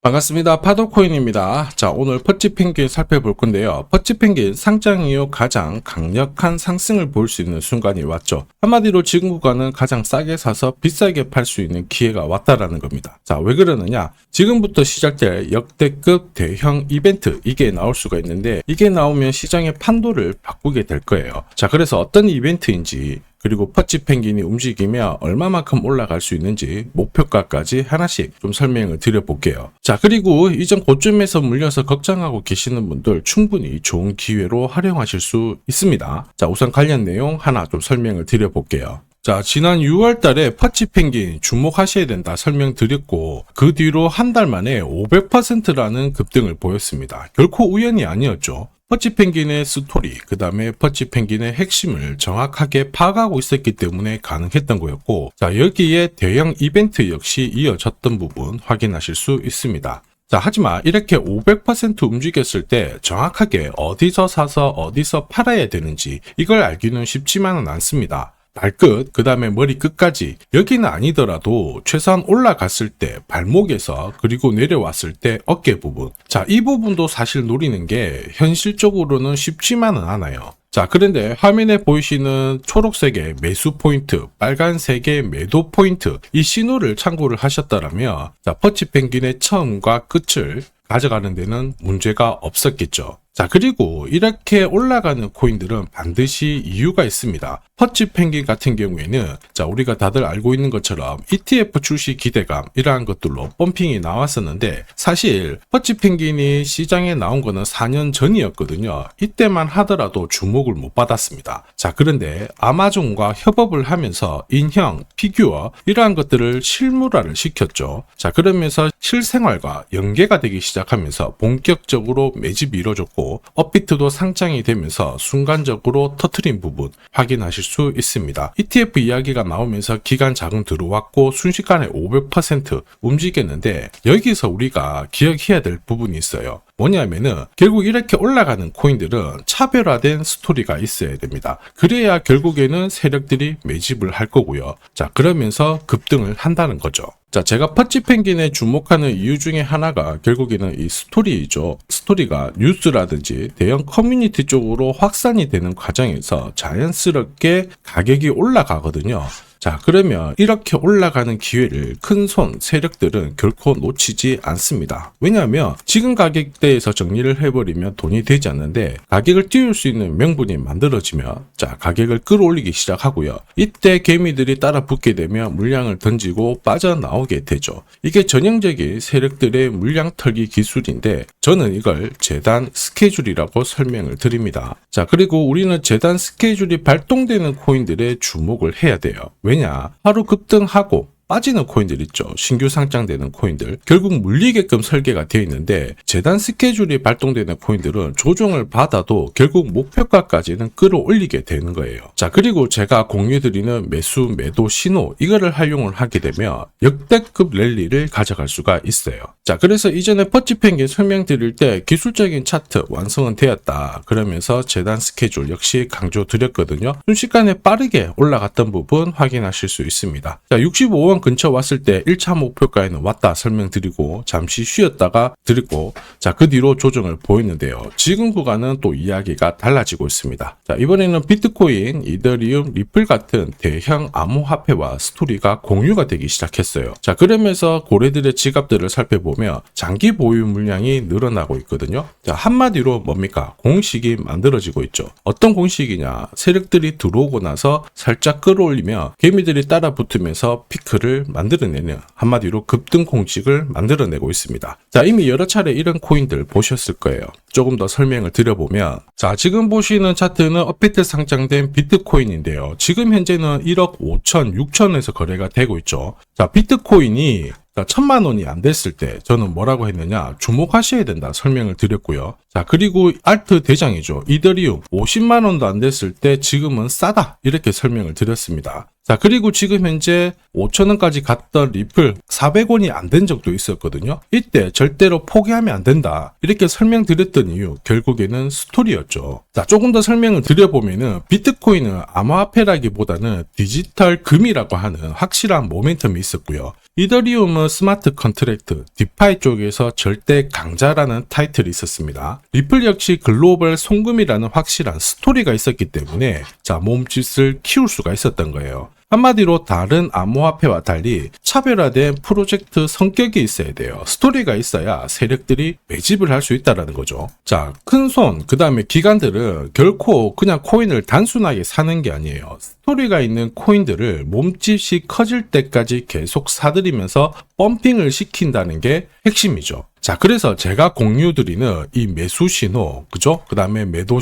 반갑습니다. 파도코인입니다. 자, 오늘 퍼치펭귄 살펴볼 건데요. 퍼치펭귄 상장 이후 가장 강력한 상승을 볼 수 있는 순간이 왔죠. 한마디로 지금 구간은 가장 싸게 사서 비싸게 팔 수 있는 기회가 왔다라는 겁니다. 자, 왜 그러느냐? 지금부터 시작될 역대급 대형 이벤트, 이게 나올 수가 있는데, 이게 나오면 시장의 판도를 바꾸게 될 거예요. 자, 그래서 어떤 이벤트인지, 그리고 퍼치펭귄이 움직이며 얼마만큼 올라갈 수 있는지 목표가까지 하나씩 좀 설명을 드려볼게요. 자, 그리고 이전 고점에서 물려서 걱정하고 계시는 분들 충분히 좋은 기회로 활용하실 수 있습니다. 자, 우선 관련 내용 하나 좀 설명을 드려볼게요. 자, 지난 6월 달에 퍼치펭귄 주목하셔야 된다 설명드렸고, 그 뒤로 한 달 만에 500%라는 급등을 보였습니다. 결코 우연이 아니었죠. 퍼치펭귄의 스토리, 그 다음에 퍼치펭귄의 핵심을 정확하게 파악하고 있었기 때문에 가능했던 거였고, 자, 여기에 대형 이벤트 역시 이어졌던 부분 확인하실 수 있습니다. 자, 하지만 이렇게 500% 움직였을 때 정확하게 어디서 사서 어디서 팔아야 되는지 이걸 알기는 쉽지만은 않습니다. 발끝, 그 다음에 머리 끝까지, 여기는 아니더라도 최소한 올라갔을 때 발목에서, 그리고 내려왔을 때 어깨 부분, 자, 이 부분도 사실 노리는 게 현실적으로는 쉽지만은 않아요. 자, 그런데 화면에 보이시는 초록색의 매수 포인트, 빨간색의 매도 포인트, 이 신호를 참고를 하셨다면, 자, 퍼치펭귄의 처음과 끝을 가져가는 데는 문제가 없었겠죠. 자, 그리고 이렇게 올라가는 코인들은 반드시 이유가 있습니다. 퍼치펭귄 같은 경우에는, 자, 우리가 다들 알고 있는 것처럼 ETF 출시 기대감, 이러한 것들로 펌핑이 나왔었는데, 사실 퍼치펭귄이 시장에 나온 거는 4년 전이었거든요. 이때만 하더라도 주목을 못 받았습니다. 자, 그런데 아마존과 협업을 하면서 인형, 피규어, 이러한 것들을 실물화를 시켰죠. 자, 그러면서 실생활과 연계가 되기 시작하면서 본격적으로 매집이 이루어졌고, 업비트도 상장이 되면서 순간적으로 터트린 부분 확인하실 수 있습니다. ETF 이야기가 나오면서 기관 자금 들어왔고 순식간에 500% 움직였는데, 여기서 우리가 기억해야 될 부분이 있어요. 뭐냐면은 결국 이렇게 올라가는 코인들은 차별화된 스토리가 있어야 됩니다. 그래야 결국에는 세력들이 매집을 할 거고요. 자, 그러면서 급등을 한다는 거죠. 자, 제가 퍼치펭귄에 주목하는 이유 중에 하나가 결국에는 이 스토리이죠. 스토리가 뉴스라든지 대형 커뮤니티 쪽으로 확산이 되는 과정에서 자연스럽게 가격이 올라가거든요. 자, 그러면 이렇게 올라가는 기회를 큰 손 세력들은 결코 놓치지 않습니다. 왜냐하면 지금 가격대에서 정리를 해버리면 돈이 되지 않는데, 가격을 띄울 수 있는 명분이 만들어지면, 자, 가격을 끌어올리기 시작하고요. 이때 개미들이 따라 붙게 되면 물량을 던지고 빠져나오게 되죠. 이게 전형적인 세력들의 물량 털기 기술인데, 저는 이걸 재단 스케줄이라고 설명을 드립니다. 자, 그리고 우리는 재단 스케줄이 발동되는 코인들에 주목을 해야 돼요. 왜냐? 하루 급등하고 빠지는 코인들 있죠. 신규 상장되는 코인들. 결국 물리게끔 설계가 되어 있는데, 재단 스케줄이 발동되는 코인들은 조정을 받아도 결국 목표가까지는 끌어올리게 되는 거예요. 자, 그리고 제가 공유해드리는 매수, 매도 신호, 이거를 활용을 하게 되면 역대급 랠리를 가져갈 수가 있어요. 자, 그래서 이전에 퍼치펭귄 설명드릴 때 기술적인 차트 완성은 되었다 그러면서 재단 스케줄 역시 강조드렸거든요. 순식간에 빠르게 올라갔던 부분 확인하실 수 있습니다. 자, 65원 근처 왔을 때 1차 목표가에는 왔다 설명드리고 잠시 쉬었다가 드리고, 자, 그 뒤로 조정을 보였는데요. 지금 구간은 또 이야기가 달라지고 있습니다. 자, 이번에는 비트코인, 이더리움, 리플 같은 대형 암호화폐와 스토리가 공유가 되기 시작했어요. 자, 그러면서 고래들의 지갑들을 살펴보면 장기 보유 물량이 늘어나고 있거든요. 자, 한마디로 뭡니까? 공식이 만들어지고 있죠. 어떤 공식이냐? 세력들이 들어오고 나서 살짝 끌어올리며 개미들이 따라 붙으면서 피크를 만들어내는, 한마디로 급등 공식을 만들어내고 있습니다. 자, 이미 여러 차례 이런 코인들 보셨을 거예요. 조금 더 설명을 드려보면, 자, 지금 보시는 차트는 업비트 상장된 비트코인인데요. 지금 현재는 1억 5천, 6천에서 거래가 되고 있죠. 자, 비트코인이 1,000만 원이 안 됐을 때 저는 뭐라고 했느냐? 주목하셔야 된다 설명을 드렸고요. 자, 그리고 알트 대장이죠. 이더리움 50만 원도 안 됐을 때 지금은 싸다 이렇게 설명을 드렸습니다. 자, 그리고 지금 현재 5,000원까지 갔던 리플 400원이 안 된 적도 있었거든요. 이때 절대로 포기하면 안 된다. 이렇게 설명드렸던 이유, 결국에는 스토리였죠. 자, 조금 더 설명을 드려보면은 비트코인은 암호화폐라기보다는 디지털 금이라고 하는 확실한 모멘텀이 있었고요. 이더리움은 스마트 컨트랙트, 디파이 쪽에서 절대 강자라는 타이틀이 있었습니다. 리플 역시 글로벌 송금이라는 확실한 스토리가 있었기 때문에 자, 몸짓을 키울 수가 있었던 거예요. 한마디로 다른 암호화폐와 달리 차별화된 프로젝트 성격이 있어야 돼요. 스토리가 있어야 세력들이 매집을 할 수 있다는 거죠. 자, 큰손, 그 다음에 기관들은 결코 그냥 코인을 단순하게 사는 게 아니에요. 스토리가 있는 코인들을 몸집이 커질 때까지 계속 사들이면서 펌핑을 시킨다는 게 핵심이죠. 자, 그래서 제가 공유드리는 이 매수 신호, 그죠? 그 다음에 매도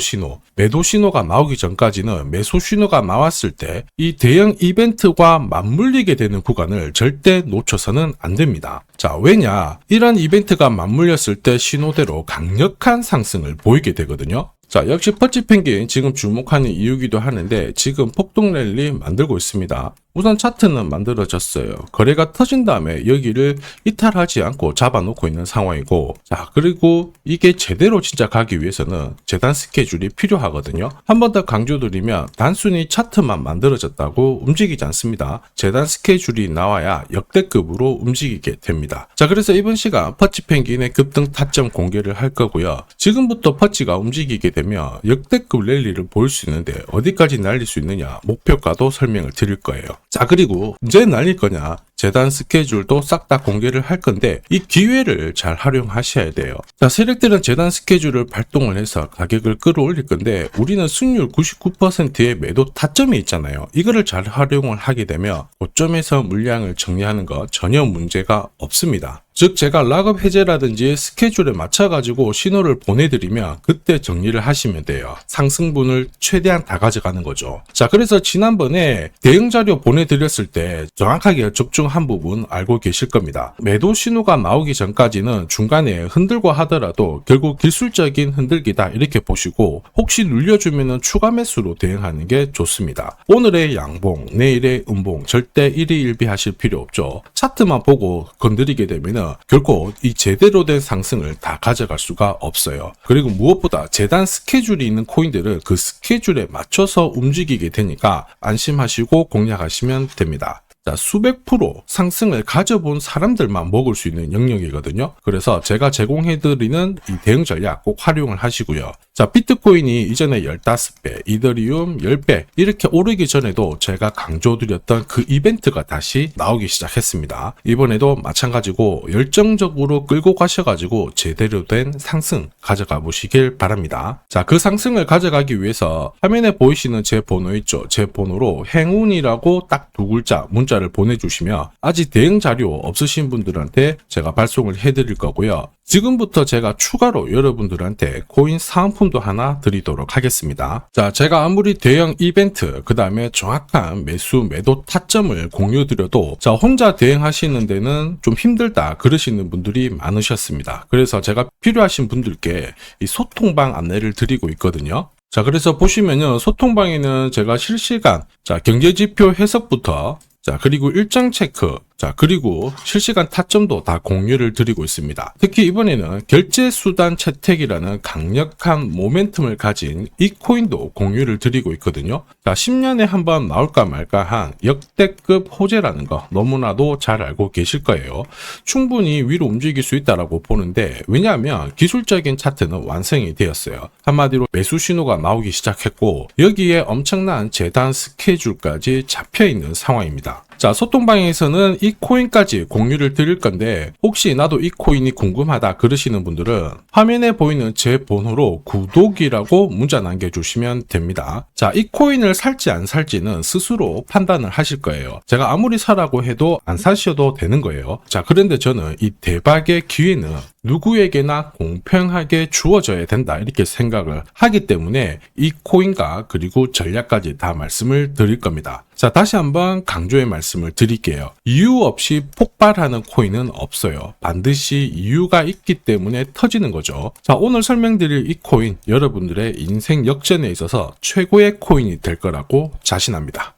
신호가 나오기 전까지는 매수 신호가 나왔을 때 이 대형 이벤트와 맞물리게 되는 구간을 절대 놓쳐서는 안 됩니다. 자, 왜냐? 이런 이벤트가 맞물렸을 때 신호대로 강력한 상승을 보이게 되거든요. 자, 역시 퍼치펭귄 지금 주목하는 이유기도 하는데 지금 폭등 랠리 만들고 있습니다. 우선 차트는 만들어졌어요. 거래가 터진 다음에 여기를 이탈하지 않고 잡아놓고 있는 상황이고, 자, 그리고 이게 제대로 진짜 가기 위해서는 재단 스케줄이 필요하거든요. 한 번 더 강조드리면 단순히 차트만 만들어졌다고 움직이지 않습니다. 재단 스케줄이 나와야 역대급으로 움직이게 됩니다. 자, 그래서 이번 시간 퍼치펭귄의 급등 타점 공개를 할 거고요. 지금부터 퍼치가 움직이게 되면 역대급 랠리를 보일 수 있는데 어디까지 날릴 수 있느냐, 목표가도 설명을 드릴 거예요. 자, 그리고 언제 날릴 거냐, 재단 스케줄도 싹 다 공개를 할 건데 이 기회를 잘 활용하셔야 돼요. 자, 세력들은 재단 스케줄을 발동을 해서 가격을 끌어올릴 건데 우리는 승률 99%의 매도 타점이 있잖아요. 이거를 잘 활용을 하게 되면 고점에서 물량을 정리하는 거 전혀 문제가 없습니다. 즉, 제가 락업 해제라든지 스케줄에 맞춰가지고 신호를 보내드리면 그때 정리를 하시면 돼요. 상승분을 최대한 다 가져가는 거죠. 자, 그래서 지난번에 대응 자료 보내드렸을 때 정확하게 적중한 부분 알고 계실 겁니다. 매도 신호가 나오기 전까지는 중간에 흔들고 하더라도 결국 기술적인 흔들기다 이렇게 보시고 혹시 눌려주면 추가 매수로 대응하는 게 좋습니다. 오늘의 양봉, 내일의 음봉 절대 일희일비하실 필요 없죠. 차트만 보고 건드리게 되면 결코 이 제대로 된 상승을 다 가져갈 수가 없어요. 그리고 무엇보다 재단 스케줄이 있는 코인들은 그 스케줄에 맞춰서 움직이게 되니까 안심하시고 공략하시면 됩니다. 자, 수백 프로 상승을 가져본 사람들만 먹을 수 있는 영역이거든요. 그래서 제가 제공해드리는 이 대응 전략 꼭 활용을 하시고요. 자, 비트코인이 이전에 15배, 이더리움 10배 이렇게 오르기 전에도 제가 강조드렸던 그 이벤트가 다시 나오기 시작했습니다. 이번에도 마찬가지고 열정적으로 끌고 가셔가지고 제대로 된 상승 가져가 보시길 바랍니다. 자, 그 상승을 가져가기 위해서 화면에 보이시는 제 번호 있죠? 제 번호로 행운이라고 딱 두 글자 문자를 보내주시면 아직 대응 자료 없으신 분들한테 제가 발송을 해드릴 거고요. 지금부터 제가 추가로 여러분들한테 코인 사은품도 하나 드리도록 하겠습니다. 자, 제가 아무리 대형 이벤트, 그 다음에 정확한 매수, 매도 타점을 공유드려도 자, 혼자 대응하시는 데는 좀 힘들다 그러시는 분들이 많으셨습니다. 그래서 제가 필요하신 분들께 이 소통방 안내를 드리고 있거든요. 자, 그래서 보시면요, 소통방에는 제가 실시간 경제지표 해석부터 그리고 일정 체크, 그리고 실시간 타점도 다 공유를 드리고 있습니다. 특히 이번에는 결제수단 채택이라는 강력한 모멘텀을 가진 이 코인도 공유를 드리고 있거든요. 10년에 한번 나올까 말까 한 역대급 호재라는 거 너무나도 잘 알고 계실 거예요. 충분히 위로 움직일 수 있다고 보는데, 왜냐하면 기술적인 차트는 완성이 되었어요. 한마디로 매수 신호가 나오기 시작했고 여기에 엄청난 재단 스케줄까지 잡혀있는 상황입니다. 자, 소통방에서는 이 코인까지 공유를 드릴 건데 혹시 나도 이 코인이 궁금하다 그러시는 분들은 화면에 보이는 제 번호로 구독이라고 문자 남겨주시면 됩니다. 자, 이 코인을 살지 안 살지는 스스로 판단을 하실 거예요. 제가 아무리 사라고 해도 안 사셔도 되는 거예요. 자, 그런데 저는 이 대박의 기회는 누구에게나 공평하게 주어져야 된다 이렇게 생각을 하기 때문에 이 코인과 그리고 전략까지 다 말씀을 드릴 겁니다. 자, 다시 한번 강조의 말씀을 드릴게요. 이유 없이 폭발하는 코인은 없어요. 반드시 이유가 있기 때문에 터지는 거죠. 자, 오늘 설명드릴 이 코인 여러분들의 인생 역전에 있어서 최고의 코인이 될 거라고 자신합니다.